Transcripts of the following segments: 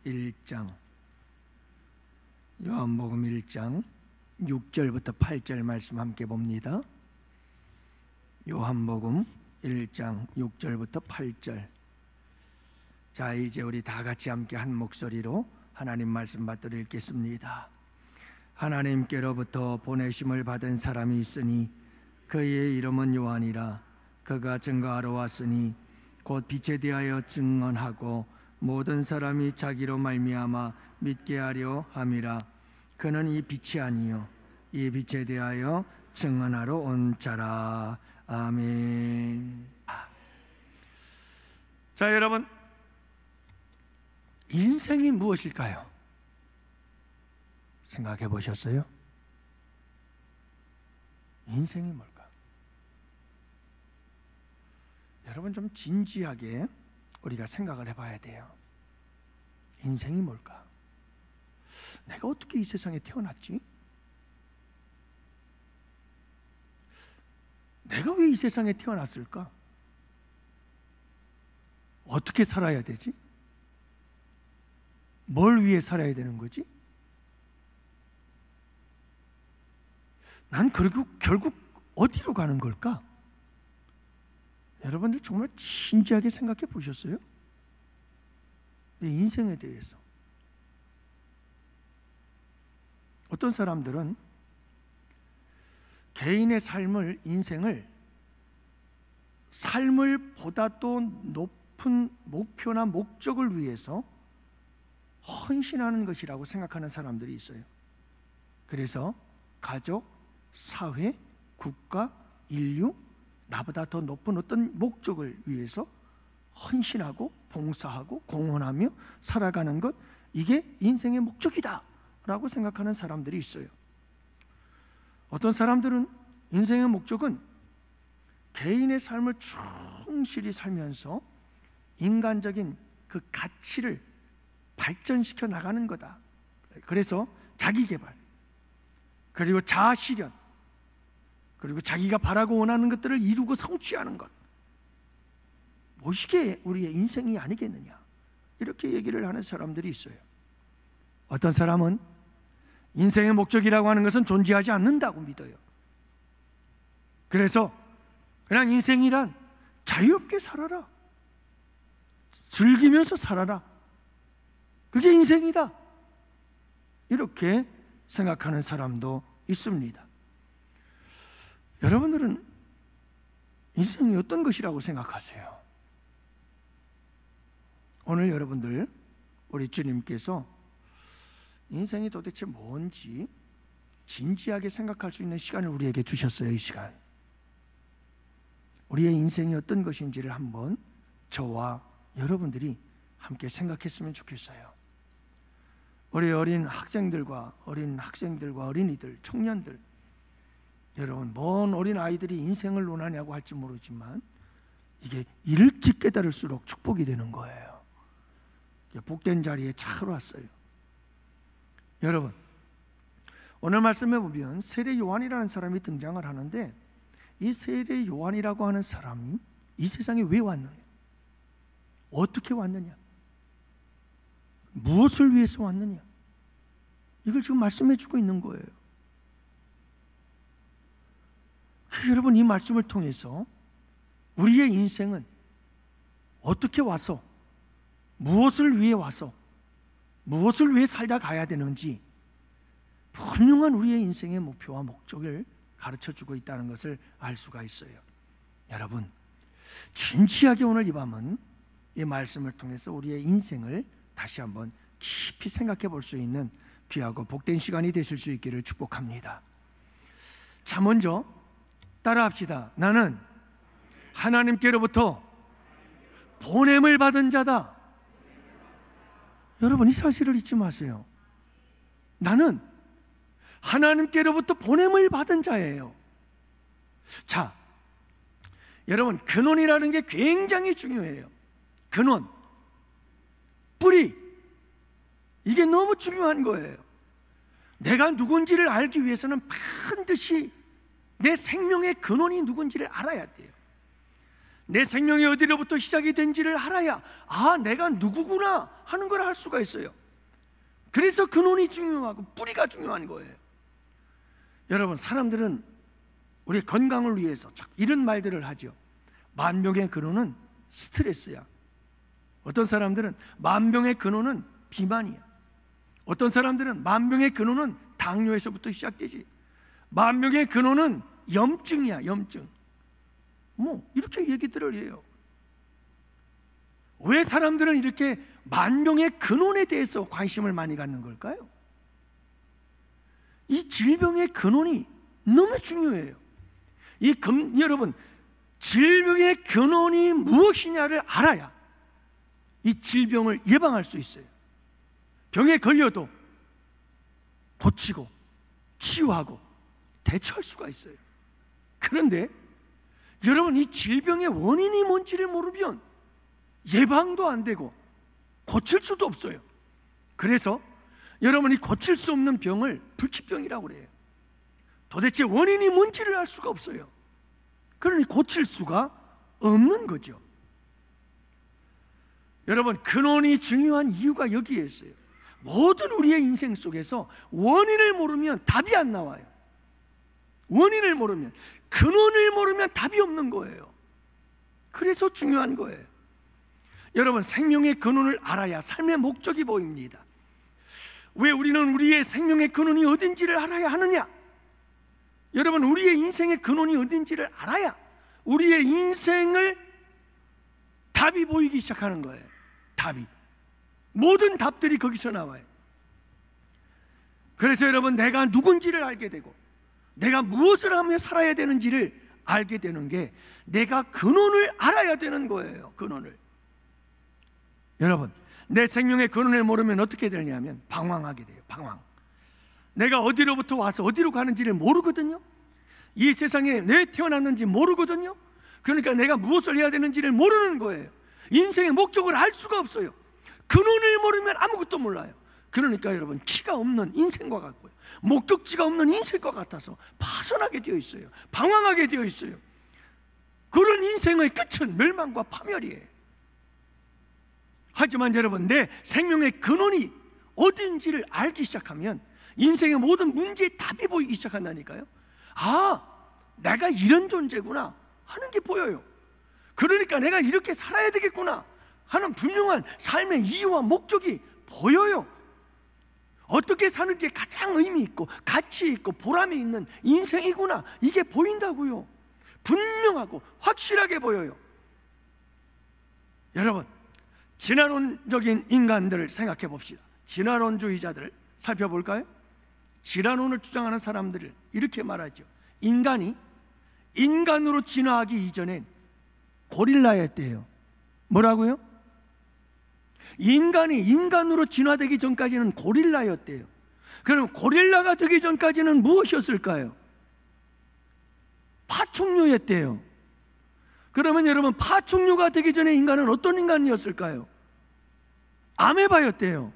1장, 요한복음 1장 6절부터 8절 말씀 함께 봅니다. 요한복음 1장 6절부터 8절. 자, 이제 우리 다 같이 함께 한 목소리로 하나님 말씀 받들어 읽겠습니다. 하나님께로부터 보내심을 받은 사람이 있으니 그의 이름은 요한이라. 그가 증거하러 왔으니 곧 빛에 대하여 증언하고 모든 사람이 자기로 말미암아 믿게 하려 함이라. 그는 이 빛이 아니요 이 빛에 대하여 증언하러 온 자라. 아멘. 자, 여러분, 인생이 무엇일까요? 생각해 보셨어요? 인생이 뭘까? 여러분, 좀 진지하게 우리가 생각을 해봐야 돼요. 인생이 뭘까? 내가 어떻게 이 세상에 태어났지? 내가 왜 이 세상에 태어났을까? 어떻게 살아야 되지? 뭘 위해 살아야 되는 거지? 난 결국 어디로 가는 걸까? 여러분들 정말 진지하게 생각해 보셨어요? 내 인생에 대해서. 어떤 사람들은 개인의 인생을 삶을 보다 또 높은 목표나 목적을 위해서 헌신하는 것이라고 생각하는 사람들이 있어요. 그래서 가족, 사회, 국가, 인류, 나보다 더 높은 어떤 목적을 위해서 헌신하고 봉사하고 공헌하며 살아가는 것, 이게 인생의 목적이다 라고 생각하는 사람들이 있어요. 어떤 사람들은 인생의 목적은 개인의 삶을 충실히 살면서 인간적인 그 가치를 발전시켜 나가는 거다. 그래서 자기개발, 그리고 자아실현, 그리고 자기가 바라고 원하는 것들을 이루고 성취하는 것, 이게 우리의 인생이 아니겠느냐, 이렇게 얘기를 하는 사람들이 있어요. 어떤 사람은 인생의 목적이라고 하는 것은 존재하지 않는다고 믿어요. 그래서 그냥 인생이란 자유롭게 살아라, 즐기면서 살아라, 그게 인생이다, 이렇게 생각하는 사람도 있습니다. 여러분들은 인생이 어떤 것이라고 생각하세요? 오늘 여러분들, 우리 주님께서 인생이 도대체 뭔지 진지하게 생각할 수 있는 시간을 우리에게 주셨어요. 이 시간, 우리의 인생이 어떤 것인지를 한번 저와 여러분들이 함께 생각했으면 좋겠어요. 우리 어린 학생들과 어린이들, 청년들, 여러분, 뭔 어린 아이들이 인생을 논하냐고 할지 모르지만 이게 일찍 깨달을수록 축복이 되는 거예요. 복된 자리에 잘 왔어요. 여러분, 오늘 말씀에 보면 세례 요한이라는 사람이 등장을 하는데, 이 세례 요한이라고 하는 사람이 이 세상에 왜 왔느냐, 어떻게 왔느냐, 무엇을 위해서 왔느냐, 이걸 지금 말씀해 주고 있는 거예요. 여러분, 이 말씀을 통해서 우리의 인생은 어떻게 와서, 무엇을 위해 와서, 무엇을 위해 살다 가야 되는지 분명한 우리의 인생의 목표와 목적을 가르쳐주고 있다는 것을 알 수가 있어요. 여러분, 진지하게 오늘 이 밤은 이 말씀을 통해서 우리의 인생을 다시 한번 깊이 생각해 볼 수 있는 귀하고 복된 시간이 되실 수 있기를 축복합니다. 자, 먼저 따라합시다. 나는 하나님께로부터 보냄을 받은 자다. 여러분, 이 사실을 잊지 마세요. 나는 하나님께로부터 보냄을 받은 자예요. 자, 여러분, 근원이라는 게 굉장히 중요해요. 근원, 뿌리, 이게 너무 중요한 거예요. 내가 누군지를 알기 위해서는 반드시 내 생명의 근원이 누군지를 알아야 돼요. 내 생명이 어디로부터 시작이 된지를 알아야 내가 누구구나 하는 걸 알 수가 있어요. 그래서 근원이 중요하고 뿌리가 중요한 거예요. 여러분, 사람들은 우리 건강을 위해서 이런 말들을 하죠. 만병의 근원은 스트레스야. 어떤 사람들은 만병의 근원은 비만이야. 어떤 사람들은 만병의 근원은 당뇨에서부터 시작되지. 만병의 근원은 염증이야, 염증. 이렇게 얘기들을 해요. 왜 사람들은 이렇게 만병의 근원에 대해서 관심을 많이 갖는 걸까요? 이 질병의 근원이 너무 중요해요. 여러분, 질병의 근원이 무엇이냐를 알아야 이 질병을 예방할 수 있어요. 병에 걸려도 고치고 치유하고 대처할 수가 있어요. 그런데 여러분, 이 질병의 원인이 뭔지를 모르면 예방도 안 되고 고칠 수도 없어요. 그래서 여러분이 고칠 수 없는 병을 불치병이라고 그래요. 도대체 원인이 뭔지를 알 수가 없어요. 그러니 고칠 수가 없는 거죠. 여러분, 근원이 중요한 이유가 여기에 있어요. 모든 우리의 인생 속에서 원인을 모르면 답이 안 나와요. 원인을 모르면, 근원을 모르면 답이 없는 거예요. 그래서 중요한 거예요. 여러분, 생명의 근원을 알아야 삶의 목적이 보입니다. 왜 우리는 우리의 생명의 근원이 어딘지를 알아야 하느냐? 여러분, 우리의 인생의 근원이 어딘지를 알아야 우리의 인생을 답이 보이기 시작하는 거예요. 답이. 모든 답들이 거기서 나와요. 그래서 여러분, 내가 누군지를 알게 되고 내가 무엇을 하며 살아야 되는지를 알게 되는 게 내가 근원을 알아야 되는 거예요. 근원을. 여러분, 내 생명의 근원을 모르면 어떻게 되냐면 방황하게 돼요. 방황. 내가 어디로부터 와서 어디로 가는지를 모르거든요. 이 세상에 왜 태어났는지 모르거든요. 그러니까 내가 무엇을 해야 되는지를 모르는 거예요. 인생의 목적을 알 수가 없어요. 근원을 모르면 아무것도 몰라요. 그러니까 여러분, 치가 없는 인생과 같고요, 목적지가 없는 인생과 같아서 파선하게 되어 있어요. 방황하게 되어 있어요. 그런 인생의 끝은 멸망과 파멸이에요. 하지만 여러분, 내 생명의 근원이 어딘지를 알기 시작하면 인생의 모든 문제에 답이 보이기 시작한다니까요. 내가 이런 존재구나 하는 게 보여요. 그러니까 내가 이렇게 살아야 되겠구나 하는 분명한 삶의 이유와 목적이 보여요. 어떻게 사는 게 가장 의미 있고 가치 있고 보람이 있는 인생이구나, 이게 보인다고요. 분명하고 확실하게 보여요. 여러분, 진화론적인 인간들을 생각해 봅시다. 진화론주의자들을 살펴볼까요? 진화론을 주장하는 사람들을 이렇게 말하죠. 인간이 인간으로 진화하기 이전엔 고릴라였대요. 뭐라고요? 인간이 인간으로 진화되기 전까지는 고릴라였대요. 그럼 고릴라가 되기 전까지는 무엇이었을까요? 파충류였대요. 그러면 여러분, 파충류가 되기 전에 인간은 어떤 인간이었을까요? 아메바였대요.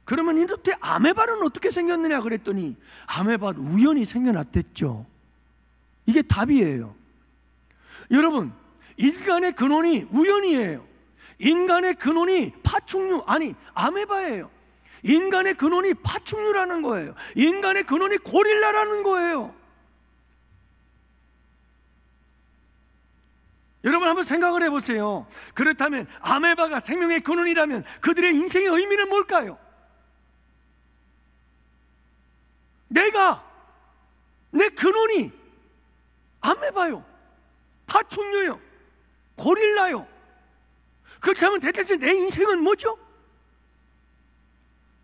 그러면 이렇게 아메바는 어떻게 생겼느냐 그랬더니 아메바는 우연히 생겨났댔죠. 이게 답이에요. 여러분, 인간의 근원이 우연이에요. 인간의 근원이 아메바예요. 인간의 근원이 파충류라는 거예요. 인간의 근원이 고릴라라는 거예요. 여러분, 한번 생각을 해보세요. 그렇다면 아메바가 생명의 근원이라면 그들의 인생의 의미는 뭘까요? 내 근원이 아메바요, 파충류요, 고릴라요. 그렇다면 대체 내 인생은 뭐죠?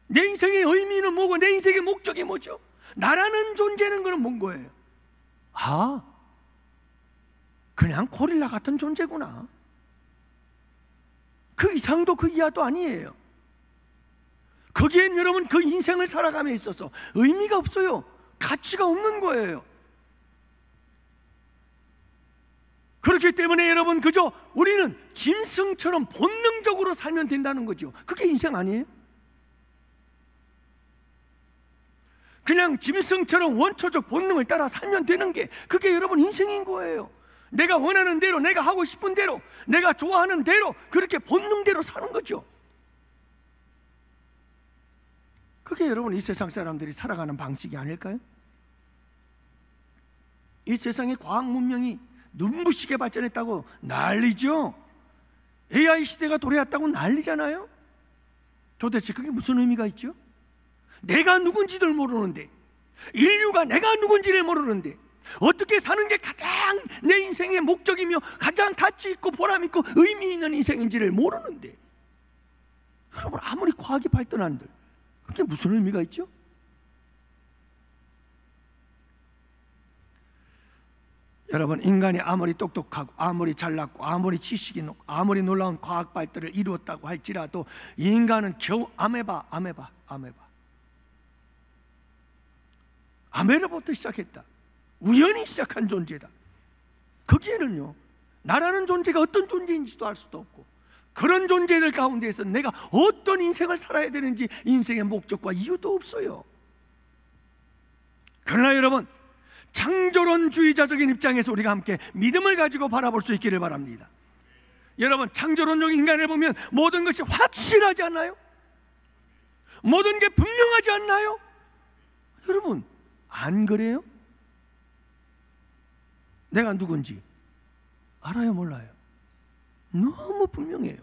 내 인생의 의미는 뭐고 내 인생의 목적이 뭐죠? 나라는 존재는 그럼 뭔 거예요? 그냥 고릴라 같은 존재구나. 그 이상도 그 이하도 아니에요. 거기엔 여러분, 그 인생을 살아감에 있어서 의미가 없어요. 가치가 없는 거예요. 그렇기 때문에 여러분, 그저 우리는 짐승처럼 본능적으로 살면 된다는 거죠. 그게 인생 아니에요? 그냥 짐승처럼 원초적 본능을 따라 살면 되는 게 그게 여러분 인생인 거예요. 내가 원하는 대로, 내가 하고 싶은 대로, 내가 좋아하는 대로 그렇게 본능대로 사는 거죠. 그게 여러분 이 세상 사람들이 살아가는 방식이 아닐까요? 이 세상의 과학 문명이 눈부시게 발전했다고 난리죠. AI 시대가 도래했다고 난리잖아요. 도대체 그게 무슨 의미가 있죠? 내가 누군지를 모르는데, 인류가 내가 누군지를 모르는데, 어떻게 사는 게 가장 내 인생의 목적이며 가장 가치 있고 보람 있고 의미 있는 인생인지를 모르는데, 여러분 아무리 과학이 발전한들 그게 무슨 의미가 있죠? 여러분, 인간이 아무리 똑똑하고 아무리 잘났고 아무리 지식이 높고 아무리 놀라운 과학 발달을 이루었다고 할지라도 인간은 겨우 아메바부터 시작했다. 우연히 시작한 존재다. 거기에는요, 나라는 존재가 어떤 존재인지도 알 수도 없고, 그런 존재들 가운데에서 내가 어떤 인생을 살아야 되는지 인생의 목적과 이유도 없어요. 그러나 여러분, 창조론주의자적인 입장에서 우리가 함께 믿음을 가지고 바라볼 수 있기를 바랍니다. 여러분, 창조론적 인간을 보면 모든 것이 확실하지 않나요? 모든 게 분명하지 않나요? 여러분, 안 그래요? 내가 누군지 알아요, 몰라요? 너무 분명해요.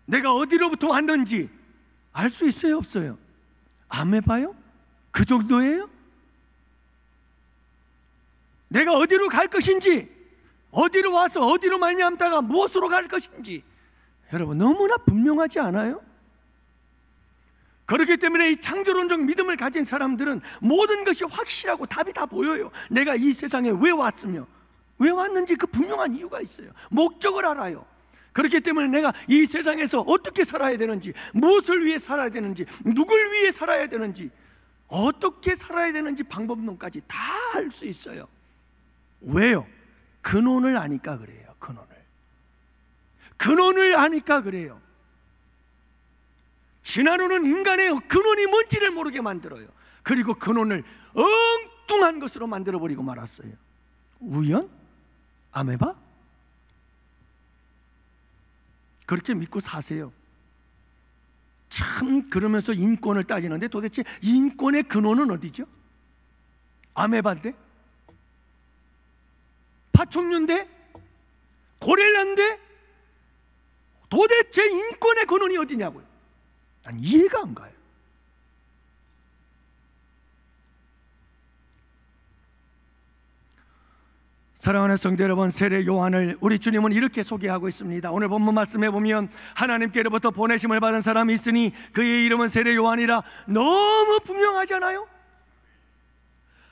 내가 어디로부터 왔는지 알 수 있어요, 없어요? 아메바요? 그 정도예요? 내가 어디로 갈 것인지, 어디로 와서 어디로 말미암다가 무엇으로 갈 것인지 여러분 너무나 분명하지 않아요? 그렇기 때문에 이 창조론적 믿음을 가진 사람들은 모든 것이 확실하고 답이 다 보여요. 내가 이 세상에 왜 왔으며 왜 왔는지 그 분명한 이유가 있어요. 목적을 알아요. 그렇기 때문에 내가 이 세상에서 어떻게 살아야 되는지, 무엇을 위해 살아야 되는지, 누굴 위해 살아야 되는지, 어떻게 살아야 되는지 방법론까지 다 알 수 있어요. 왜요? 근원을 아니까 그래요. 근원을 아니까 그래요. 진화론은 인간의 근원이 뭔지를 모르게 만들어요. 그리고 근원을 엉뚱한 것으로 만들어버리고 말았어요. 우연? 아메바? 그렇게 믿고 사세요. 참, 그러면서 인권을 따지는데 도대체 인권의 근원은 어디죠? 아메바인데? 파충류인데? 고릴라인데? 도대체 인권의 근원이 어디냐고요? 난 이해가 안 가요. 사랑하는 성도 여러분, 세례 요한을 우리 주님은 이렇게 소개하고 있습니다. 오늘 본문 말씀에 보면 하나님께로부터 보내심을 받은 사람이 있으니 그의 이름은 세례 요한이라. 너무 분명하잖아요?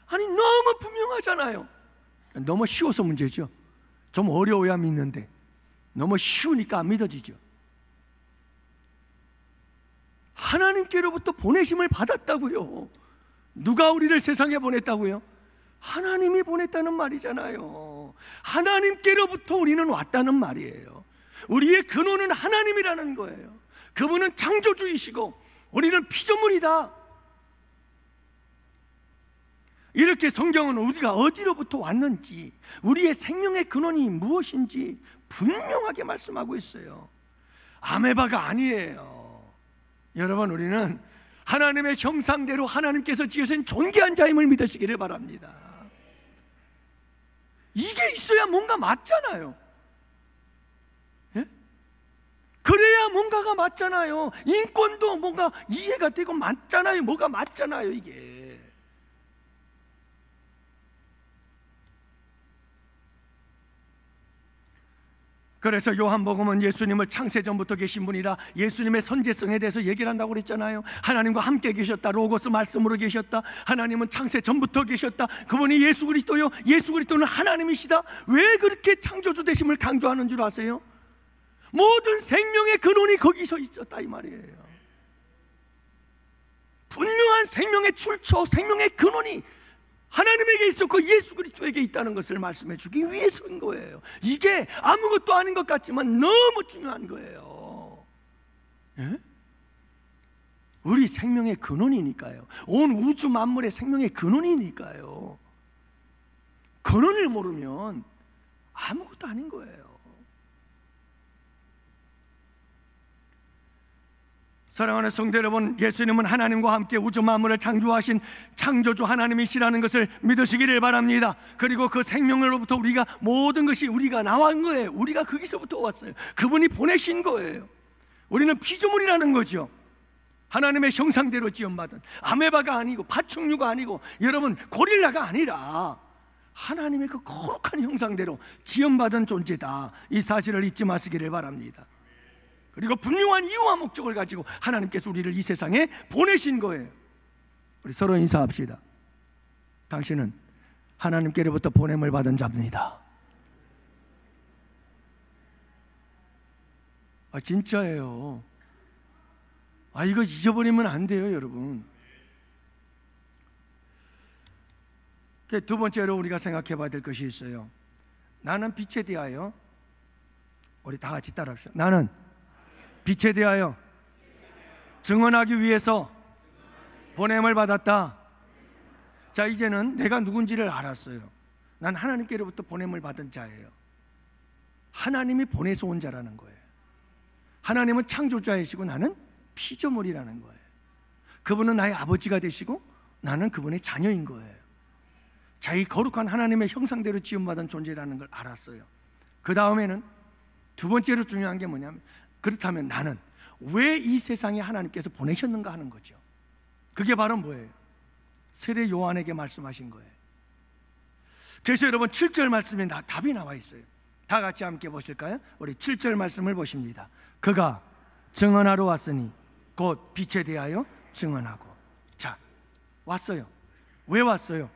아니, 너무 분명하잖아요. 너무 쉬워서 문제죠. 좀 어려워야 믿는데 너무 쉬우니까 안 믿어지죠. 하나님께로부터 보내심을 받았다고요. 누가 우리를 세상에 보냈다고요? 하나님이 보냈다는 말이잖아요. 하나님께로부터 우리는 왔다는 말이에요. 우리의 근원은 하나님이라는 거예요. 그분은 창조주이시고 우리는 피조물이다. 이렇게 성경은 우리가 어디로부터 왔는지, 우리의 생명의 근원이 무엇인지 분명하게 말씀하고 있어요. 아메바가 아니에요. 여러분, 우리는 하나님의 형상대로 하나님께서 지으신 존귀한 자임을 믿으시기를 바랍니다. 이게 있어야 뭔가 맞잖아요. 예? 그래야 뭔가가 맞잖아요. 인권도 뭔가 이해가 되고 맞잖아요. 뭐가 맞잖아요, 이게. 그래서 요한복음은 예수님을 창세전부터 계신 분이라 예수님의 선지성에 대해서 얘기를 한다고 그랬잖아요. 하나님과 함께 계셨다. 로고스 말씀으로 계셨다. 하나님은 창세전부터 계셨다. 그분이 예수 그리스도요. 예수 그리스도는 하나님이시다. 왜 그렇게 창조주 되심을 강조하는 줄 아세요? 모든 생명의 근원이 거기서 있었다 이 말이에요. 분명한 생명의 출처, 생명의 근원이 하나님에게 있었고 예수 그리스도에게 있다는 것을 말씀해 주기 위해서인 거예요. 이게 아무것도 아닌 것 같지만 너무 중요한 거예요. 예? 우리 생명의 근원이니까요. 온 우주 만물의 생명의 근원이니까요. 근원을 모르면 아무것도 아닌 거예요. 사랑하는 성도 여러분, 예수님은 하나님과 함께 우주 만물을 창조하신 창조주 하나님이시라는 것을 믿으시기를 바랍니다. 그리고 그 생명으로부터 우리가 모든 것이 우리가 나온 거예요. 우리가 거기서부터 왔어요. 그분이 보내신 거예요. 우리는 피조물이라는 거죠. 하나님의 형상대로 지음받은 아메바가 아니고 파충류가 아니고 여러분 고릴라가 아니라 하나님의 그 거룩한 형상대로 지음받은 존재다. 이 사실을 잊지 마시기를 바랍니다. 그리고 분명한 이유와 목적을 가지고 하나님께서 우리를 이 세상에 보내신 거예요. 우리 서로 인사합시다. 당신은 하나님께로부터 보냄을 받은 자입니다. 진짜예요. 이거 잊어버리면 안 돼요, 여러분. 두 번째로 우리가 생각해 봐야 될 것이 있어요. 나는 빛에 대하여, 우리 다 같이 따라합시다. 나는 빛에 대하여 증언하기 위해서 보냄을 받았다. 자, 이제는 내가 누군지를 알았어요. 난 하나님께로부터 보냄을 받은 자예요. 하나님이 보내서 온 자라는 거예요. 하나님은 창조자이시고 나는 피조물이라는 거예요. 그분은 나의 아버지가 되시고 나는 그분의 자녀인 거예요. 자기 거룩한 하나님의 형상대로 지음받은 존재라는 걸 알았어요. 그 다음에는 두 번째로 중요한 게 뭐냐면, 그렇다면 나는 왜 이 세상에 하나님께서 보내셨는가 하는 거죠. 그게 바로 뭐예요? 세례 요한에게 말씀하신 거예요. 그래서 여러분 7절 말씀에 답이 나와 있어요. 다 같이 함께 보실까요? 우리 7절 말씀을 보십니다. 그가 증언하러 왔으니 곧 빛에 대하여 증언하고. 자, 왔어요. 왜 왔어요?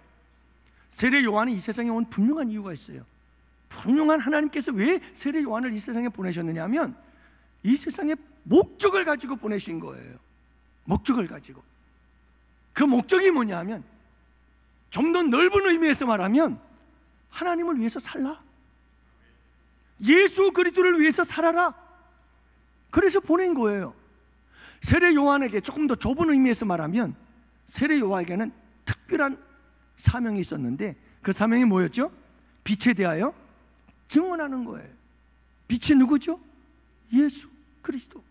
세례 요한이 이 세상에 온 분명한 이유가 있어요. 분명한 하나님께서 왜 세례 요한을 이 세상에 보내셨느냐 하면 이 세상에 목적을 가지고 보내신 거예요. 목적을 가지고. 그 목적이 뭐냐 하면, 좀 더 넓은 의미에서 말하면 하나님을 위해서 살라, 예수 그리스도를 위해서 살아라. 그래서 보낸 거예요. 세례 요한에게 조금 더 좁은 의미에서 말하면 세례 요한에게는 특별한 사명이 있었는데, 그 사명이 뭐였죠? 빛에 대하여 증언하는 거예요. 빛이 누구죠? 예수 그리스도.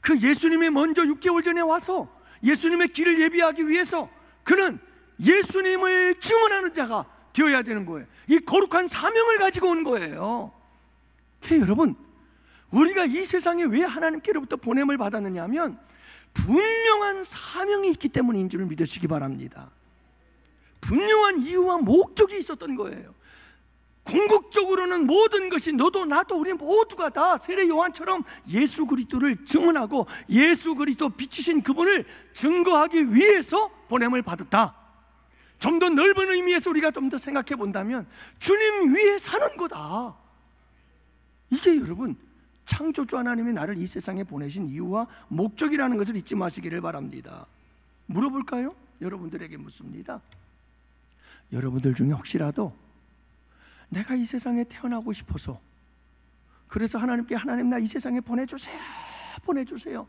그 예수님이 먼저 6개월 전에 와서 예수님의 길을 예비하기 위해서 그는 예수님을 증언하는 자가 되어야 되는 거예요. 이 거룩한 사명을 가지고 온 거예요. 여러분, 우리가 이 세상에 왜 하나님께로부터 보냄을 받았느냐 하면 분명한 사명이 있기 때문인 줄을 믿으시기 바랍니다. 분명한 이유와 목적이 있었던 거예요. 궁극적으로는 모든 것이 너도 나도 우리 모두가 다 세례 요한처럼 예수 그리스도를 증언하고 예수 그리스도 빛이신 그분을 증거하기 위해서 보냄을 받았다. 좀 더 넓은 의미에서 우리가 좀 더 생각해 본다면 주님 위에 사는 거다. 이게 여러분 창조주 하나님이 나를 이 세상에 보내신 이유와 목적이라는 것을 잊지 마시기를 바랍니다. 물어볼까요? 여러분들에게 묻습니다. 여러분들 중에 혹시라도 내가 이 세상에 태어나고 싶어서, 그래서 하나님께 하나님 나 이 세상에 보내주세요, 보내주세요,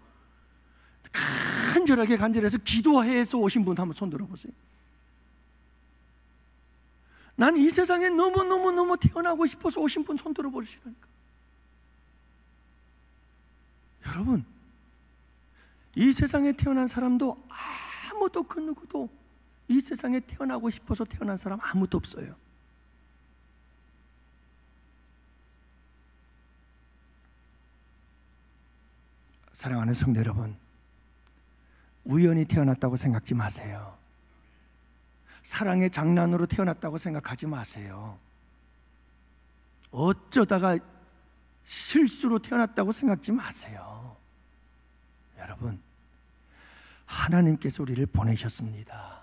간절해서 기도해서 오신 분 한번 손 들어보세요. 난 이 세상에 너무 태어나고 싶어서 오신 분 손 들어보시라니까. 여러분, 이 세상에 태어난 사람도 아무도 그 누구도 이 세상에 태어나고 싶어서 태어난 사람 아무도 없어요. 사랑하는 성도 여러분, 우연히 태어났다고 생각지 마세요. 사랑의 장난으로 태어났다고 생각하지 마세요. 어쩌다가 실수로 태어났다고 생각지 마세요. 여러분, 하나님께서 우리를 보내셨습니다.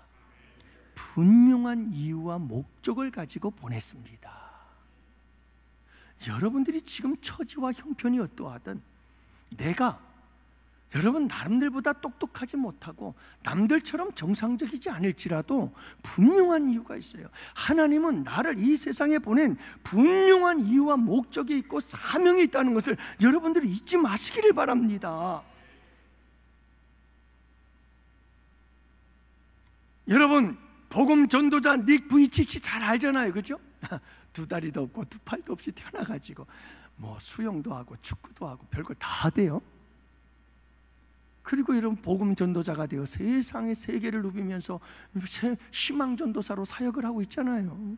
분명한 이유와 목적을 가지고 보냈습니다. 여러분들이 지금 처지와 형편이 어떠하든 내가 여러분 남들보다 똑똑하지 못하고 남들처럼 정상적이지 않을지라도 분명한 이유가 있어요. 하나님은 나를 이 세상에 보낸 분명한 이유와 목적이 있고 사명이 있다는 것을 여러분들이 잊지 마시기를 바랍니다. 여러분, 복음 전도자 닉 부이치치 잘 알잖아요, 그죠? 두 다리도 없고 두 팔도 없이 태어나가지고 뭐 수영도 하고 축구도 하고 별걸 다 하대요. 그리고 이런 복음 전도자가 되어 세상의 세계를 누비면서 희망 전도사로 사역을 하고 있잖아요.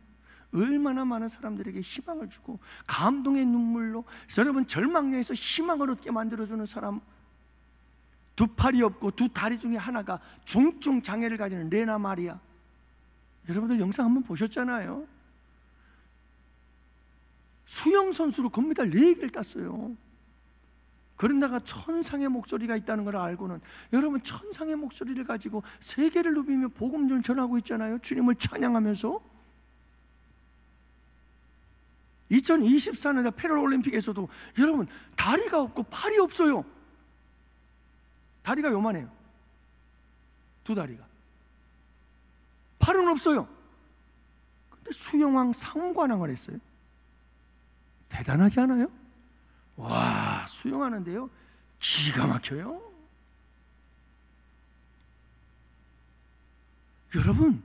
얼마나 많은 사람들에게 희망을 주고 감동의 눈물로 여러분 절망에서 희망을 얻게 만들어주는 사람. 두 팔이 없고 두 다리 중에 하나가 중증 장애를 가지는 레나 마리아, 여러분들 영상 한번 보셨잖아요. 수영 선수로 금메달 4개를 땄어요. 그런다가 천상의 목소리가 있다는 걸 알고는 여러분 천상의 목소리를 가지고 세계를 누비며 복음을 전하고 있잖아요. 주님을 찬양하면서. 2024년 패럴올림픽에서도 여러분 다리가 없고 팔이 없어요. 다리가 요만해요. 두 다리가. 팔은 없어요. 근데 수영왕 상관왕을 했어요. 대단하지 않아요? 와, 수영하는데요 기가 막혀요. 여러분,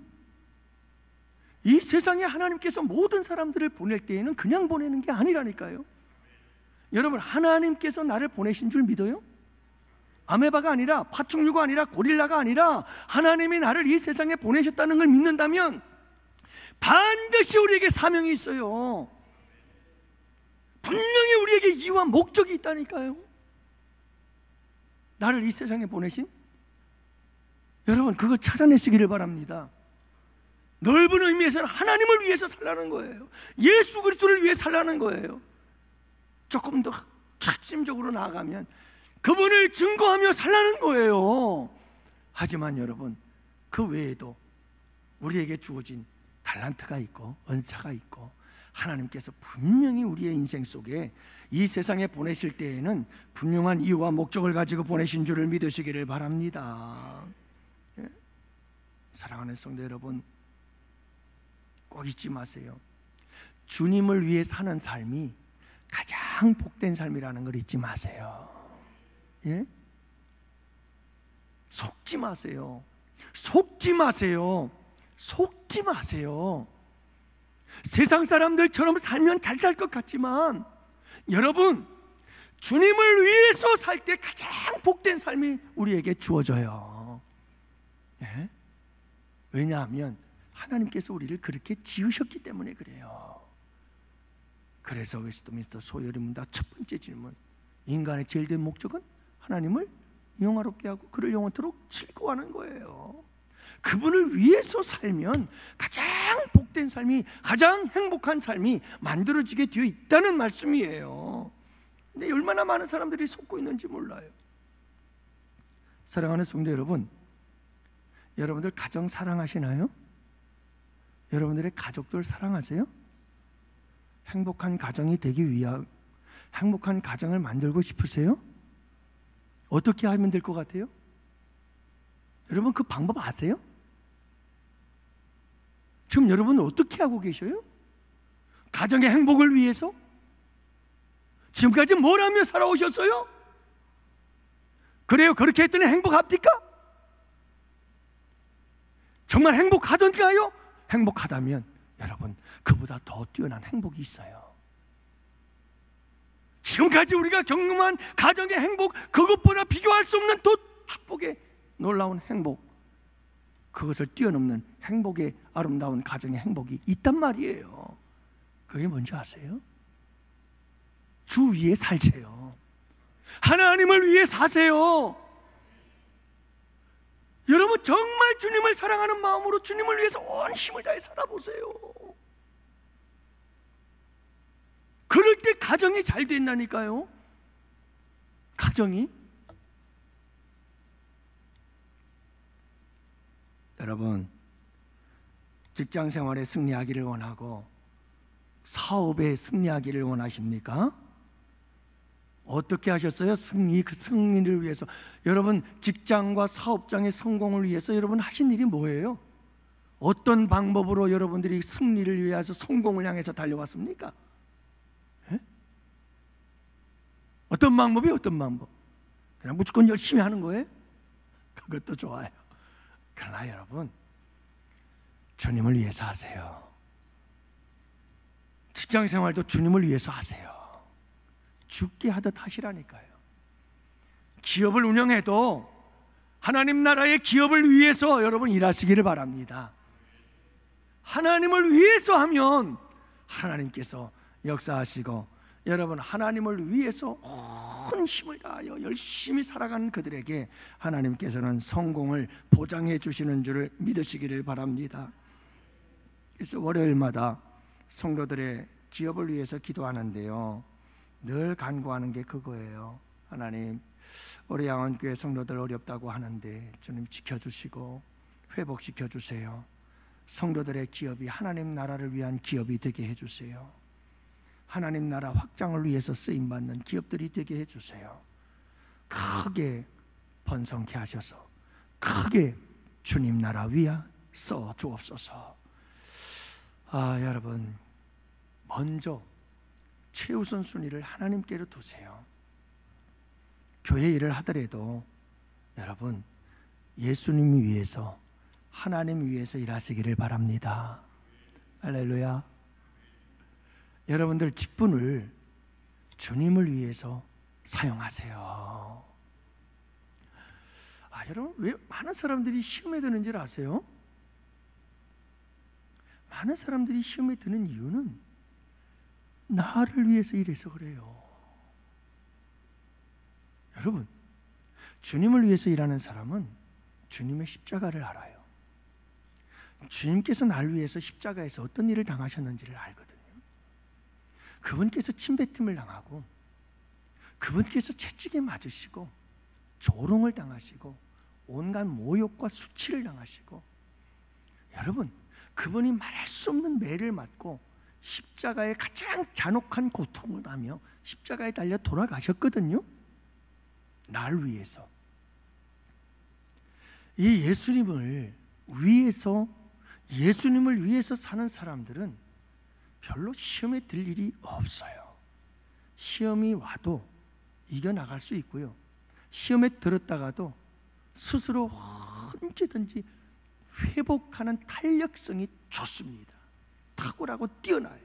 이 세상에 하나님께서 모든 사람들을 보낼 때에는 그냥 보내는 게 아니라니까요. 여러분, 하나님께서 나를 보내신 줄 믿어요? 아메바가 아니라 파충류가 아니라 고릴라가 아니라 하나님이 나를 이 세상에 보내셨다는 걸 믿는다면 반드시 우리에게 사명이 있어요. 분명히 우리에게 이유와 목적이 있다니까요. 나를 이 세상에 보내신 여러분, 그걸 찾아내시기를 바랍니다. 넓은 의미에서는 하나님을 위해서 살라는 거예요. 예수 그리스도를 위해 살라는 거예요. 조금 더 핵심적으로 나아가면 그분을 증거하며 살라는 거예요. 하지만 여러분, 그 외에도 우리에게 주어진 달란트가 있고 은사가 있고 하나님께서 분명히 우리의 인생 속에 이 세상에 보내실 때에는 분명한 이유와 목적을 가지고 보내신 줄을 믿으시기를 바랍니다. 예? 사랑하는 성도 여러분, 꼭 잊지 마세요. 주님을 위해 사는 삶이 가장 복된 삶이라는 걸 잊지 마세요. 예? 속지 마세요. 속지 마세요. 속지 마세요. 세상 사람들처럼 살면 잘 살 것 같지만 여러분, 주님을 위해서 살 때 가장 복된 삶이 우리에게 주어져요. 예? 왜냐하면 하나님께서 우리를 그렇게 지으셨기 때문에 그래요. 그래서 웨스트민스터 소요리 문답 첫 번째 질문, 인간의 제일 된 목적은 하나님을 영화롭게 하고 그를 영원토록 즐거워하는 거예요. 그분을 위해서 살면 가장 복된 삶이, 가장 행복한 삶이 만들어지게 되어 있다는 말씀이에요. 근데 얼마나 많은 사람들이 속고 있는지 몰라요. 사랑하는 성도 여러분, 여러분들 가정 사랑하시나요? 여러분들의 가족들 사랑하세요? 행복한 가정이 되기 위한 행복한 가정을 만들고 싶으세요? 어떻게 하면 될 것 같아요? 여러분 그 방법 아세요? 지금 여러분은 어떻게 하고 계셔요? 가정의 행복을 위해서? 지금까지 뭘 하며 살아오셨어요? 그래요, 그렇게 했더니 행복합니까? 정말 행복하던가요? 행복하다면 여러분, 그보다 더 뛰어난 행복이 있어요. 지금까지 우리가 경험한 가정의 행복, 그것보다 비교할 수 없는 더 축복의 놀라운 행복, 그것을 뛰어넘는 행복의 아름다운 가정의 행복이 있단 말이에요. 그게 뭔지 아세요? 주 위에 살세요. 하나님을 위해 사세요. 여러분 정말 주님을 사랑하는 마음으로 주님을 위해서 온 힘을 다해 살아보세요. 그럴 때 가정이 잘 된다니까요. 가정이. 여러분, 직장 생활에 승리하기를 원하고 사업에 승리하기를 원하십니까? 어떻게 하셨어요? 그 승리를 위해서. 여러분 직장과 사업장의 성공을 위해서 여러분 하신 일이 뭐예요? 어떤 방법으로 여러분들이 승리를 위해서 성공을 향해서 달려왔습니까? 에? 어떤 방법이 어떤 방법? 그냥 무조건 열심히 하는 거예요? 그것도 좋아요. 그러나 여러분, 주님을 위해서 하세요. 직장 생활도 주님을 위해서 하세요. 죽게 하듯 하시라니까요. 기업을 운영해도 하나님 나라의 기업을 위해서 여러분 일하시기를 바랍니다. 하나님을 위해서 하면 하나님께서 역사하시고, 여러분 하나님을 위해서 온 힘을 다하여 열심히 살아가는 그들에게 하나님께서는 성공을 보장해 주시는 줄을 믿으시기를 바랍니다. 그래서 월요일마다 성도들의 기업을 위해서 기도하는데요, 늘 간구하는 게 그거예요. 하나님, 우리 양원교회 성도들 어렵다고 하는데 주님 지켜주시고 회복시켜 주세요. 성도들의 기업이 하나님 나라를 위한 기업이 되게 해주세요. 하나님 나라 확장을 위해서 쓰임받는 기업들이 되게 해주세요. 크게 번성케 하셔서 크게 주님 나라 위에 써 주옵소서. 여러분, 먼저 최우선 순위를 하나님께로 두세요. 교회 일을 하더라도 여러분 예수님 위해서, 하나님 위해서 일하시기를 바랍니다. 할렐루야. 여러분들 직분을 주님을 위해서 사용하세요. 여러분, 왜 많은 사람들이 시험에 드는 줄 아세요? 많은 사람들이 시험에 드는 이유는 나를 위해서 일해서 그래요. 여러분, 주님을 위해서 일하는 사람은 주님의 십자가를 알아요. 주님께서 나를 위해서 십자가에서 어떤 일을 당하셨는지를 알거든요. 그분께서 침뱉음을 당하고, 그분께서 채찍에 맞으시고 조롱을 당하시고 온갖 모욕과 수치를 당하시고, 여러분 그분이 말할 수 없는 매를 맞고 십자가에 가장 잔혹한 고통을 하며 십자가에 달려 돌아가셨거든요. 나를 위해서. 이 예수님을 위해서 사는 사람들은 별로 시험에 들 일이 없어요. 시험이 와도 이겨나갈 수 있고요, 시험에 들었다가도 스스로 언제든지 회복하는 탄력성이 좋습니다. 탁월하고 뛰어나요.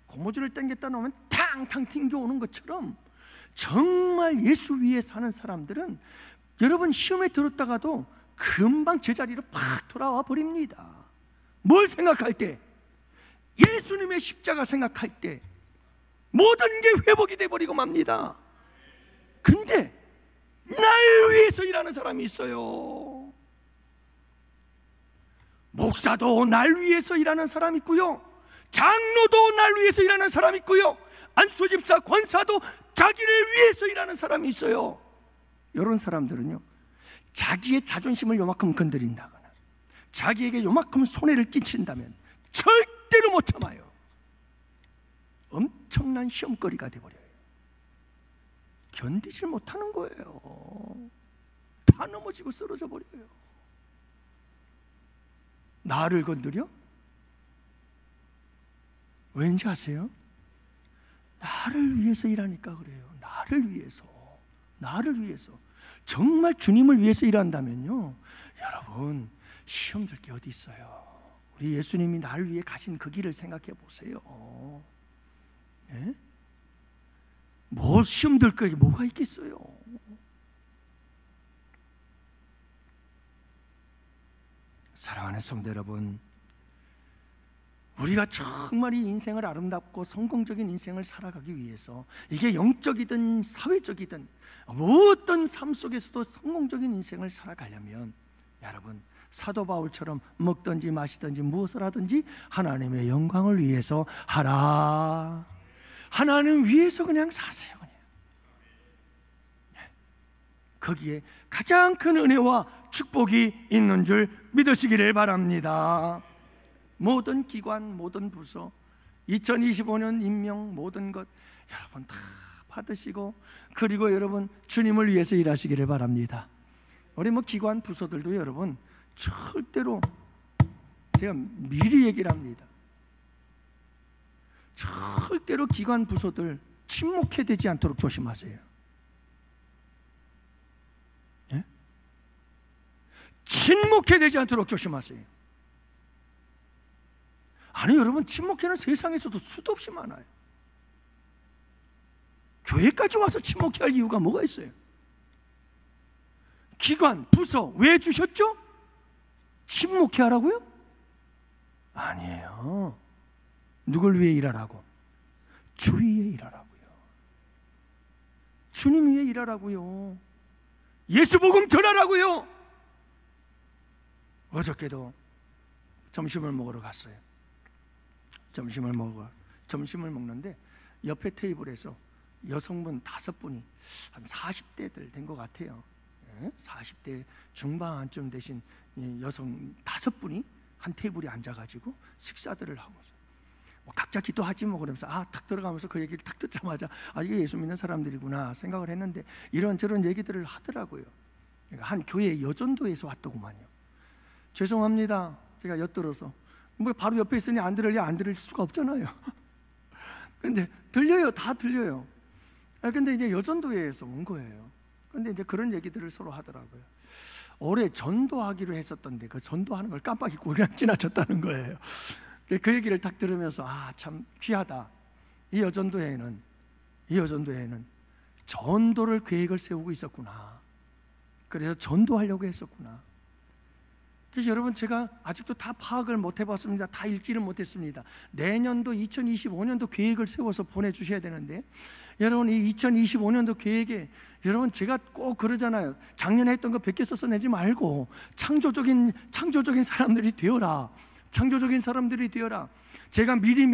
고무줄을 당겼다 놓으면 탕탕 튕겨오는 것처럼 정말 예수 위에 사는 사람들은 여러분 시험에 들었다가도 금방 제자리로 팍 돌아와 버립니다. 뭘 생각할 때? 예수님의 십자가 생각할 때 모든 게 회복이 돼버리고 맙니다. 근데 날 위해서 일하는 사람이 있어요. 목사도 날 위해서 일하는 사람이 있고요, 장로도 날 위해서 일하는 사람이 있고요, 안수집사, 권사도 자기를 위해서 일하는 사람이 있어요. 이런 사람들은요, 자기의 자존심을 요만큼 건드린다거나 자기에게 요만큼 손해를 끼친다면 절대로 못 참아요. 엄청난 시험거리가 돼버려요. 견디질 못하는 거예요. 다 넘어지고 쓰러져 버려요. 나를 건드려? 왠지 아세요? 나를 위해서 일하니까 그래요. 나를 위해서 정말 주님을 위해서 일한다면요, 여러분 시험들 게 어디 있어요. 우리 예수님이 나를 위해 가신 그 길을 생각해 보세요. 예? 뭐 시험들 게 뭐가 있겠어요. 사랑하는 성도 여러분, 우리가 정말 이 인생을 아름답고 성공적인 인생을 살아가기 위해서, 이게 영적이든 사회적이든 어떤 삶 속에서도 성공적인 인생을 살아가려면 여러분 사도 바울처럼 먹든지 마시든지 무엇을 하든지 하나님의 영광을 위해서 하라. 하나님 위해서 그냥 사세요. 그냥 거기에 가장 큰 은혜와 축복이 있는 줄 믿으시기를 바랍니다. 모든 기관, 모든 부서, 2025년 임명 모든 것 여러분 다 받으시고, 그리고 여러분 주님을 위해서 일하시기를 바랍니다. 우리 기관 부서들도 여러분 절대로, 제가 미리 얘기를 합니다, 절대로 기관 부서들 침묵해 되지 않도록 조심하세요. 예? 침묵해 되지 않도록 조심하세요. 아니 여러분, 친목회는 세상에서도 수도 없이 많아요. 교회까지 와서 친목회 할 이유가 뭐가 있어요? 기관, 부서 왜 주셨죠? 친목회 하라고요? 아니에요. 누굴 위해 일하라고? 주 위해 일하라고요. 주님 위해 일하라고요. 예수 복음 전하라고요. 어저께도 점심을 먹으러 갔어요. 점심을 먹는데 옆에 테이블에서 여성분 5분이 한 40대들 된 것 같아요. 40대 중반쯤 되신 여성 5분이 한 테이블에 앉아가지고 식사들을 하면서 각자 기도하지 뭐 그러면서 탁 들어가면서 그 얘기를 탁 듣자마자 이게 예수 믿는 사람들이구나 생각을 했는데 이런저런 얘기들을 하더라고요. 그러니까 한 교회 여전도에서 왔더구만요. 죄송합니다, 제가 엿들어서 뭐 바로 옆에 있으니 안 들을 수가 없잖아요. 근데 들려요, 다 들려요. 근데 이제 여전도에서 온 거예요. 근데 이제 그런 얘기들을 서로 하더라고요. 올해 전도하기로 했었던데 그 전도하는 걸 깜빡 잊고 그냥 지나쳤다는 거예요. 그 얘기를 딱 들으면서 참 귀하다. 이 여전도회는 전도를 계획을 세우고 있었구나. 그래서 전도하려고 했었구나. 그래서 여러분, 제가 아직도 다 파악을 못 해봤습니다. 다 읽지는 못했습니다. 내년도 2025년도 계획을 세워서 보내주셔야 되는데, 여러분 이 2025년도 계획에 여러분 제가 꼭 그러잖아요. 작년에 했던 거 100개 써서 내지 말고 창조적인 사람들이 되어라. 창조적인 사람들이 되어라. 제가 미리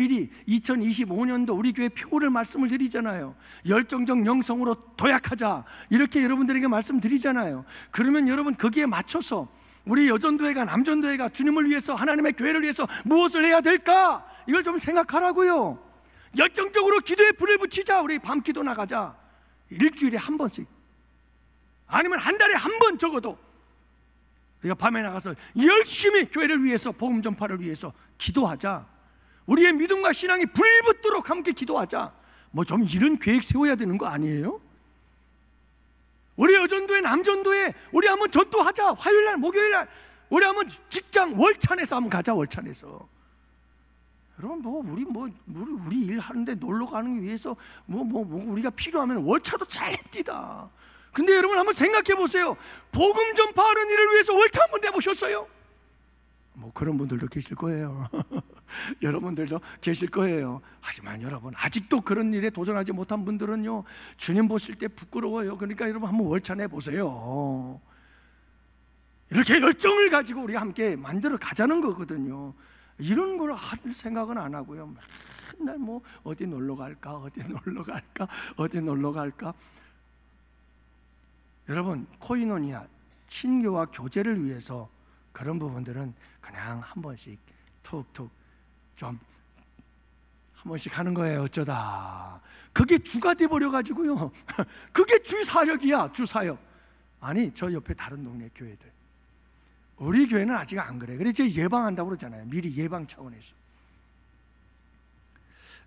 2025년도 우리 교회 표를 말씀을 드리잖아요. 열정적 영성으로 도약하자, 이렇게 여러분들에게 말씀드리잖아요. 그러면 여러분 거기에 맞춰서 우리 여전도회가, 남전도회가 주님을 위해서, 하나님의 교회를 위해서 무엇을 해야 될까? 이걸 좀 생각하라고요. 열정적으로 기도에 불을 붙이자. 우리 밤기도 나가자. 일주일에 한 번씩, 아니면 한 달에 한 번 적어도 우리가 밤에 나가서 열심히 교회를 위해서, 복음 전파를 위해서 기도하자. 우리의 믿음과 신앙이 불붙도록 함께 기도하자. 뭐 좀 이런 계획 세워야 되는 거 아니에요? 우리 여전도회, 남전도회 우리 한번 전도하자. 화요일날, 목요일날 우리 한번 직장 월찬에서 한번 가자. 월찬에서 여러분 우리 일 하는데 놀러 가는 위해서 우리가 필요하면 월차도 잘 냅디다. 근데 여러분 한번 생각해 보세요. 복음 전파하는 일을 위해서 월차 한번 내보셨어요? 뭐 그런 분들도 계실 거예요. 여러분들도 계실 거예요. 하지만 여러분, 아직도 그런 일에 도전하지 못한 분들은요, 주님 보실 때 부끄러워요. 그러니까 여러분 한번 월차 내보세요. 이렇게 열정을 가지고 우리 함께 만들어 가자는 거거든요. 이런 걸 할 생각은 안 하고요. 맨날 어디 놀러 갈까. 여러분, 코이노니아, 친교와 교제를 위해서 그런 부분들은 그냥 한 번씩 툭툭 좀 한 번씩 하는 거예요. 어쩌다 그게 주가 돼버려가지고요. 그게 주 사역이야. 주 사역. 아니, 저 옆에 다른 동네 교회들, 우리 교회는 아직 안 그래. 그래서 예방한다고 그러잖아요. 미리 예방 차원에서.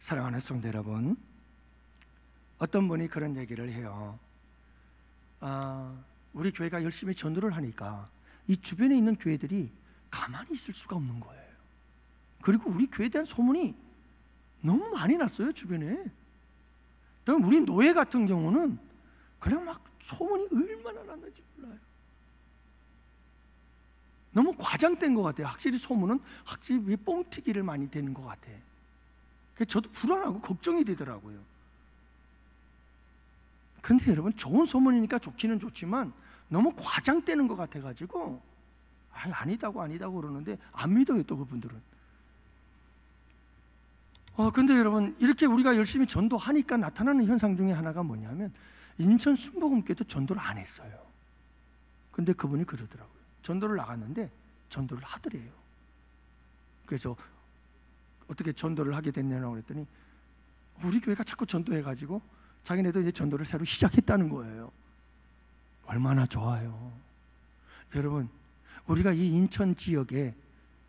사랑하는 성도 여러분, 어떤 분이 그런 얘기를 해요. 우리 교회가 열심히 전도를 하니까 이 주변에 있는 교회들이 가만히 있을 수가 없는 거예요. 그리고 우리 교회에 대한 소문이 너무 많이 났어요, 주변에. 그럼 우리 노예 같은 경우는 그냥 막 소문이 얼마나 났는지 몰라요. 너무 과장된 것 같아요. 확실히 소문은 확실히 뻥튀기를 많이 되는 것 같아요. 그래서 저도 불안하고 걱정이 되더라고요. 근데 여러분, 좋은 소문이니까 좋기는 좋지만 너무 과장되는 것 같아가지고 아니다고 그러는데 안 믿어요, 또 그분들은. 근데 여러분, 이렇게 우리가 열심히 전도하니까 나타나는 현상 중에 하나가 뭐냐면, 인천 순복음교회도 전도를 안 했어요. 근데 그분이 그러더라고요. 전도를 나갔는데 전도를 하더래요. 그래서 어떻게 전도를 하게 됐냐고 그랬더니 우리 교회가 자꾸 전도해가지고 자기네도 이제 전도를 새로 시작했다는 거예요. 얼마나 좋아요. 여러분, 우리가 이 인천 지역에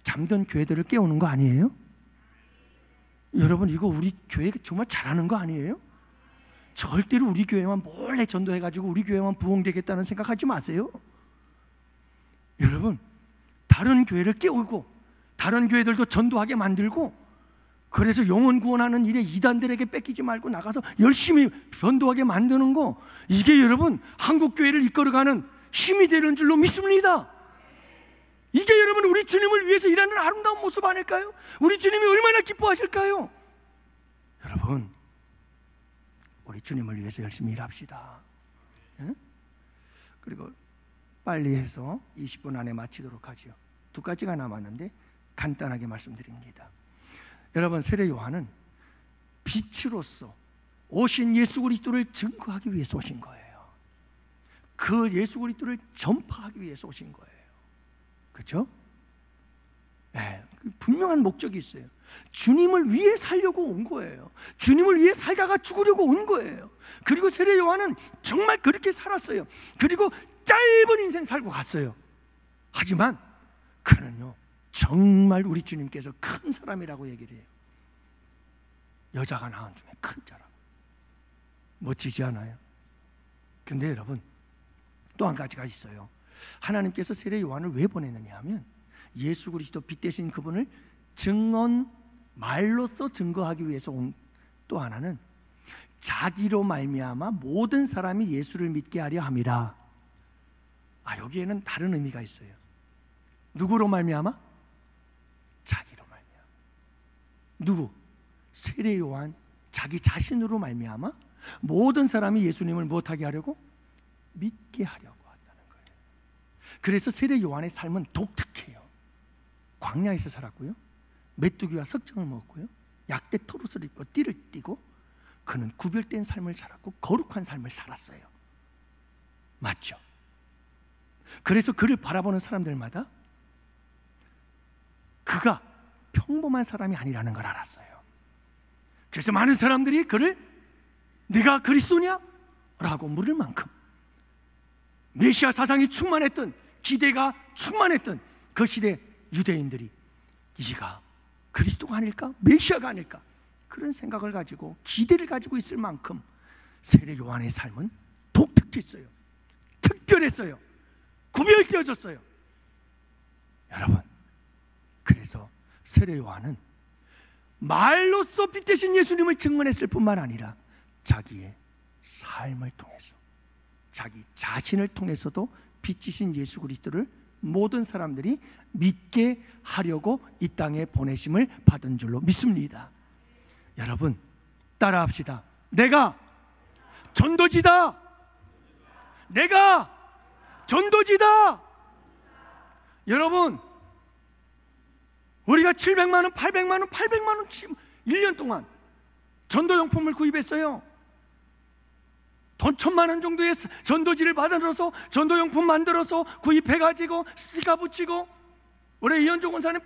잠든 교회들을 깨우는 거 아니에요? 여러분, 이거 우리 교회 정말 잘하는 거 아니에요? 절대로 우리 교회만 몰래 전도해가지고 우리 교회만 부흥되겠다는 생각하지 마세요. 여러분, 다른 교회를 깨우고 다른 교회들도 전도하게 만들고 그래서 영혼 구원하는 일에 이단들에게 뺏기지 말고 나가서 열심히 전도하게 만드는 거, 이게 여러분 한국교회를 이끌어가는 힘이 되는 줄로 믿습니다. 이게 여러분 우리 주님을 위해서 일하는 아름다운 모습 아닐까요? 우리 주님이 얼마나 기뻐하실까요? 여러분, 우리 주님을 위해서 열심히 일합시다. 예? 그리고 빨리 해서 20분 안에 마치도록 하죠. 2가지가 남았는데 간단하게 말씀드립니다. 여러분, 세례 요한은 빛으로서 오신 예수 그리스도를 증거하기 위해서 오신 거예요. 그 예수 그리스도를 전파하기 위해서 오신 거예요. 그렇죠? 네, 분명한 목적이 있어요. 주님을 위해 살려고 온 거예요. 주님을 위해 살다가 죽으려고 온 거예요. 그리고 세례 요한은 정말 그렇게 살았어요. 그리고 짧은 인생 살고 갔어요. 하지만 그는요, 정말 우리 주님께서 큰 사람이라고 얘기를 해요. 여자가 낳은 중에 큰 자라고. 멋지지 않아요? 근데 여러분, 또 한 가지가 있어요. 하나님께서 세례 요한을 왜 보냈느냐 하면 예수 그리스도 빛 대신 그분을 증언, 말로써 증거하기 위해서 온, 또 하나는 자기로 말미암아 모든 사람이 예수를 믿게 하려 함이라. 여기에는 다른 의미가 있어요. 누구로 말미암아? 자기로 말미암아. 누구? 세례 요한 자기 자신으로 말미암아 모든 사람이 예수님을 무엇하게 하려고? 믿게 하려고 한다는 거예요. 그래서 세례 요한의 삶은 독특해요. 광야에서 살았고요, 메뚜기와 석정을 먹었고요, 약대 털옷을 입고 띠를 띠고, 그는 구별된 삶을 살았고 거룩한 삶을 살았어요. 맞죠? 그래서 그를 바라보는 사람들마다 그가 평범한 사람이 아니라는 걸 알았어요. 그래서 많은 사람들이 그를 네가 그리스도냐? 라고 물을 만큼 메시아 사상이 충만했던, 기대가 충만했던 그 시대 유대인들이 이가 그리스도가 아닐까? 메시아가 아닐까? 그런 생각을 가지고 기대를 가지고 있을 만큼 세례 요한의 삶은 독특했어요. 특별했어요. 구별되어졌어요. 여러분, 그래서 세례 요한은 말로써 빛 대신 예수님을 증언했을 뿐만 아니라 자기의 삶을 통해서, 자기 자신을 통해서도 빛이신 예수 그리스도를 모든 사람들이 믿게 하려고 이 땅에 보내심을 받은 줄로 믿습니다. 여러분, 따라합시다. 내가 전도지다. 내가 전도지다. 여러분, 우리가 700만 원, 800만 원, 800만 원 1년 동안 전도용품을 구입했어요. 돈 1000만 원 정도의 전도지를 받아들어서 전도용품 만들어서 구입해가지고 스티커 붙이고, 우리 이현종 원사는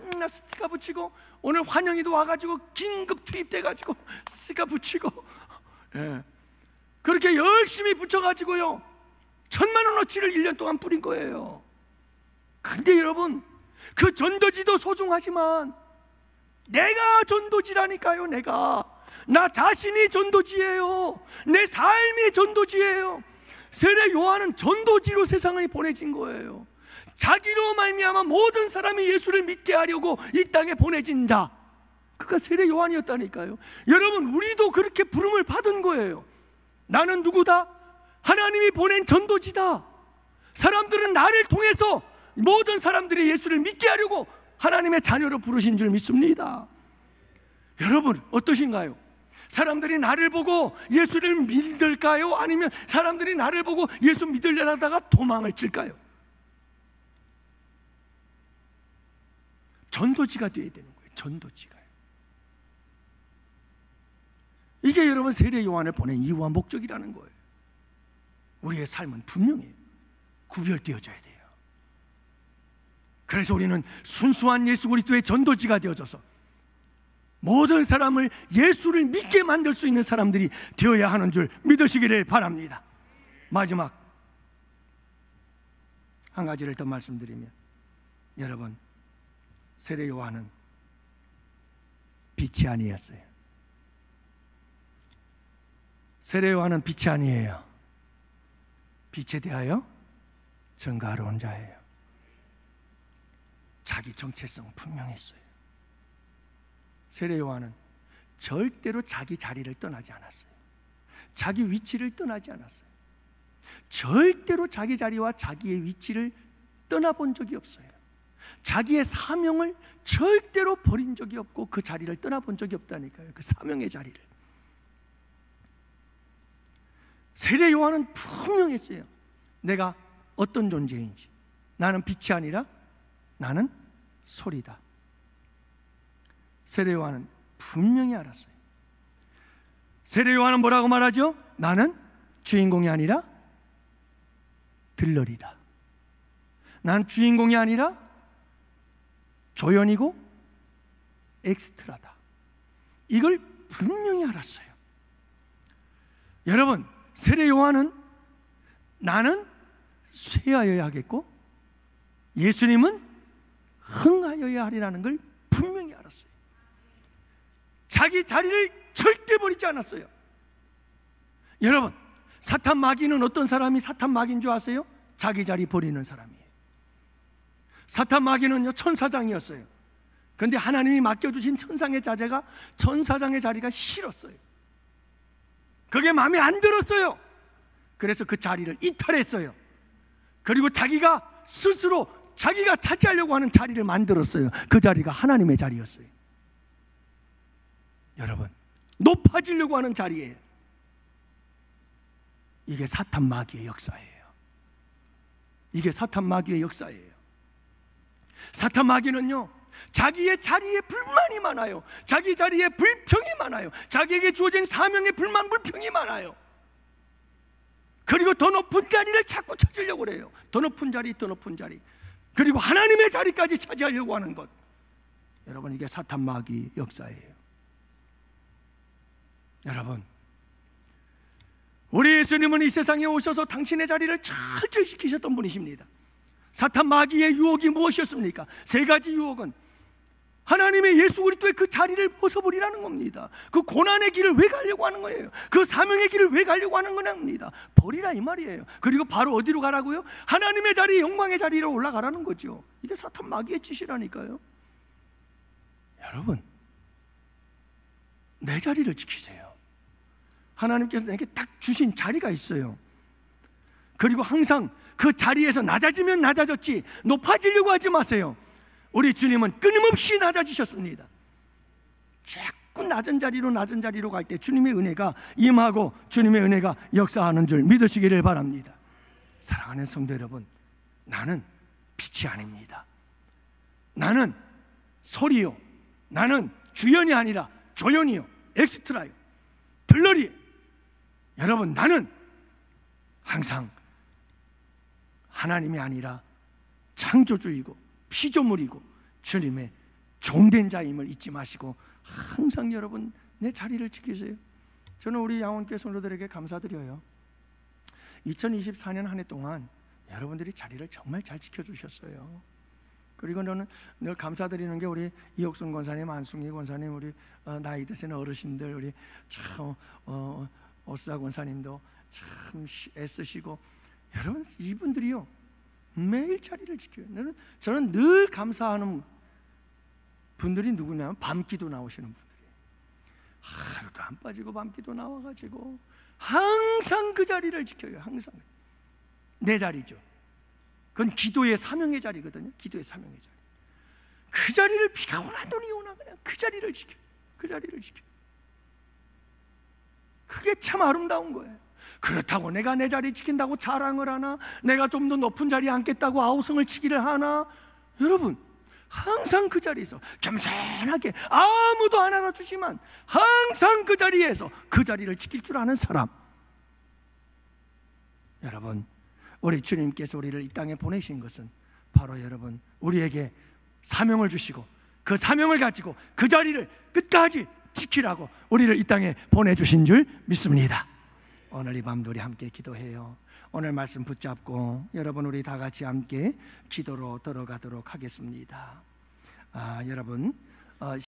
팍나 스티커 붙이고, 오늘 환영이도 와가지고 긴급 투입돼가지고 스티커 붙이고, 예. 그렇게 열심히 붙여가지고요 1000만 원어치를 1년 동안 뿌린 거예요. 근데 여러분, 그 전도지도 소중하지만 내가 전도지라니까요. 나 자신이 전도지예요. 내 삶이 전도지예요. 세례 요한은 전도지로 세상에 보내진 거예요. 자기로 말미암아 모든 사람이 예수를 믿게 하려고 이 땅에 보내진 자, 그가 세례 요한이었다니까요. 여러분, 우리도 그렇게 부름을 받은 거예요. 나는 누구다? 하나님이 보낸 전도지다. 사람들은 나를 통해서 모든 사람들이 예수를 믿게 하려고 하나님의 자녀로 부르신 줄 믿습니다. 여러분, 어떠신가요? 사람들이 나를 보고 예수를 믿을까요? 아니면 사람들이 나를 보고 예수 믿으려 하다가 도망을 칠까요? 전도지가 되어야 되는 거예요. 전도지가요. 이게 여러분 세례 요한을 보낸 이유와 목적이라는 거예요. 우리의 삶은 분명히 구별되어져야 돼요. 그래서 우리는 순수한 예수 그리스도의 전도지가 되어져서 모든 사람을 예수를 믿게 만들 수 있는 사람들이 되어야 하는 줄 믿으시기를 바랍니다. 마지막 한 가지를 더 말씀드리면, 여러분, 세례 요한은 빛이 아니었어요. 세례 요한은 빛이 아니에요. 빛에 대하여 증거하러 온 자예요. 자기 정체성 분명했어요. 세례 요한은 절대로 자기 자리를 떠나지 않았어요. 자기 위치를 떠나지 않았어요. 절대로 자기 자리와 자기의 위치를 떠나본 적이 없어요. 자기의 사명을 절대로 버린 적이 없고 그 자리를 떠나본 적이 없다니까요. 그 사명의 자리를. 세례 요한은 분명했어요. 내가 어떤 존재인지. 나는 빛이 아니라 나는 소리다. 세례 요한은 분명히 알았어요. 세례 요한은 뭐라고 말하죠? 나는 주인공이 아니라 들러리다. 난 주인공이 아니라 조연이고 엑스트라다. 이걸 분명히 알았어요. 여러분, 세례 요한은 나는 쇠하여야 하겠고 예수님은 흥하여야 하리라는 걸 분명히 알았어요. 자기 자리를 절대 버리지 않았어요. 여러분, 사탄 마귀는 어떤 사람이 사탄 마귀인 줄 아세요? 자기 자리 버리는 사람이에요. 사탄 마귀는요, 천사장이었어요. 그런데 하나님이 맡겨주신 천상의 자제가 천사장의 자리가 싫었어요. 그게 마음에 안 들었어요. 그래서 그 자리를 이탈했어요. 그리고 자기가 스스로 자기가 차지하려고 하는 자리를 만들었어요. 그 자리가 하나님의 자리였어요. 여러분, 높아지려고 하는 자리예요. 이게 사탄 마귀의 역사예요. 이게 사탄 마귀의 역사예요. 사탄 마귀는요, 자기의 자리에 불만이 많아요. 자기 자리에 불평이 많아요. 자기에게 주어진 사명에 불만, 불평이 많아요. 그리고 더 높은 자리를 자꾸 찾으려고 그래요. 더 높은 자리, 더 높은 자리. 그리고 하나님의 자리까지 차지하려고 하는 것. 여러분, 이게 사탄 마귀 역사예요. 여러분, 우리 예수님은 이 세상에 오셔서 당신의 자리를 철저히 지키셨던 분이십니다. 사탄 마귀의 유혹이 무엇이었습니까? 세 가지 유혹은 하나님의 예수 그리스도의 그 자리를 벗어버리라는 겁니다. 그 고난의 길을 왜 가려고 하는 거예요? 그 사명의 길을 왜 가려고 하는 거랍니다. 버리라 이 말이에요. 그리고 바로 어디로 가라고요? 하나님의 자리, 영광의 자리로 올라가라는 거죠. 이게 사탄 마귀의 짓이라니까요. 여러분, 내 자리를 지키세요. 하나님께서 내게 딱 주신 자리가 있어요. 그리고 항상 그 자리에서 낮아지면 낮아졌지 높아지려고 하지 마세요. 우리 주님은 끊임없이 낮아지셨습니다. 자꾸 낮은 자리로 갈 때 주님의 은혜가 임하고 주님의 은혜가 역사하는 줄 믿으시기를 바랍니다. 사랑하는 성도 여러분, 나는 빛이 아닙니다. 나는 소리요, 나는 주연이 아니라 조연이요, 엑스트라요, 들러리. 여러분, 나는 항상 하나님이 아니라 창조주이고 피조물이고 주님의 종된 자임을 잊지 마시고 항상 여러분 내 자리를 지키세요. 저는 우리 양원교회 성도들에게 감사드려요. 2024년 한 해 동안 여러분들이 자리를 정말 잘 지켜주셨어요. 그리고 저는 늘 감사드리는 게 우리 이옥순 권사님, 안승희 권사님, 우리 나이 드신 어르신들, 우리 참 오스아 권사님도 참 애쓰시고, 여러분 이분들이요 매일 자리를 지켜요. 저는 늘 감사하는 분들이 누구냐면 밤기도 나오시는 분들이에요. 하루도 안 빠지고 밤기도 나와가지고 항상 그 자리를 지켜요. 항상 내 자리죠. 그건 기도의 사명의 자리거든요. 기도의 사명의 자리. 그 자리를 비가 오나 눈이 오나 그냥 그 자리를 지켜요. 그 자리를 지켜요. 그게 참 아름다운 거예요. 그렇다고 내가 내 자리 지킨다고 자랑을 하나, 내가 좀 더 높은 자리에 앉겠다고 아우성을 치기를 하나. 여러분, 항상 그 자리에서 겸손하게 아무도 안 안아주지만 항상 그 자리에서 그 자리를 지킬 줄 아는 사람. 여러분, 우리 주님께서 우리를 이 땅에 보내신 것은 바로 여러분 우리에게 사명을 주시고 그 사명을 가지고 그 자리를 끝까지 지키라고 우리를 이 땅에 보내주신 줄 믿습니다. 오늘 이 밤도 우리 함께 기도해요. 오늘 말씀 붙잡고 여러분 우리 다 같이 함께 기도로 들어가도록 하겠습니다. 여러분